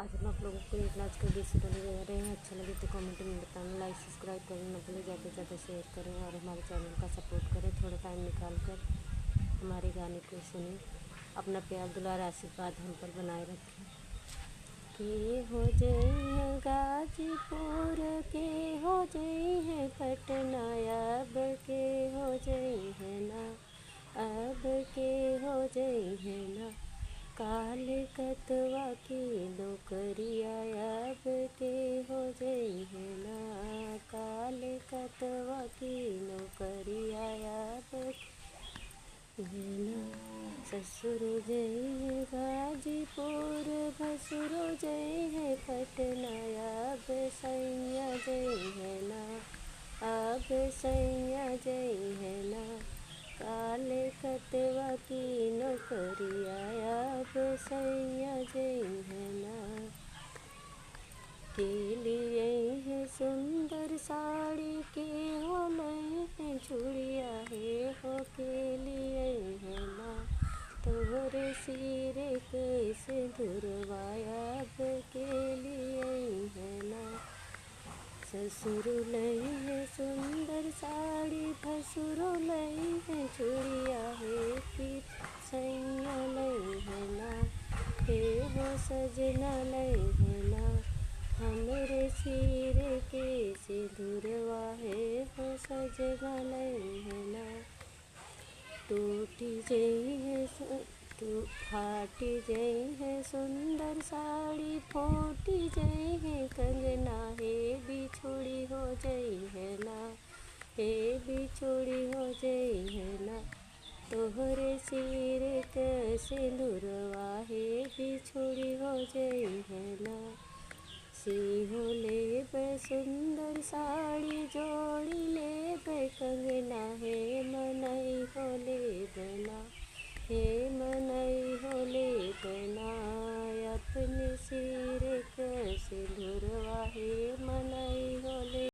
आज हम आप लोगों को एक नाच का गीत सुनाने जा रहे हैं। अच्छा लगे तो कमेंट में बताना, लाइक सब्सक्राइब करना न भूलें, ज़्यादा से ज़्यादा शेयर करें और हमारे चैनल का सपोर्ट करें। थोड़ा टाइम निकाल कर हमारे गाने को सुनें। अपना प्यार दुलार आशीर्वाद हम पर बनाए रखें। के हो जई है गाजीपुर, के हो जई है पटना, अब के हो जई है ना, अब के हो जई है ना। काले कतवा की नौकरिया, अब के हो जई है ना, काले कतवा की नौकरिया, अब है ना। ससुर जई है गाजीपुर, भसुर जई है पटना, अब सैया जई है ना, अब सैया जई है ना। काले कतवा की नौकरिया, अब सैया जई है ना। के लिए है सुंदर साड़ी, के हो लई है चूड़िया, हे हो के लिए है ना। तोहरे सिरे के सिंदूरवाया, अब के लिए है ना। ससुर लई है सुंदर साड़ी, भसुर लई है चूड़िया, हे पीत सैया लई है ना, हे हो सजना लई है ना। हमरे सिरे के सिंदूरवा, हे हो सजना लई है ना। टूटी जई है फाटी जई है सुंदर साड़ी, फोटी जई है कंगना, हे बिछोड़ी हो जई है ना, हे बिछोड़ी हो जई है ना। तोहरे सिर के सिंदूरवा, हे बिछोड़ी हो जई है ना। सिहो लेबे सुंदर साड़ी, जोड़ी लेबे कंगना, हे मनई हो लेबना, हे मनई हो लेबना। अपने सिर के सिंदूरवा, हे मनई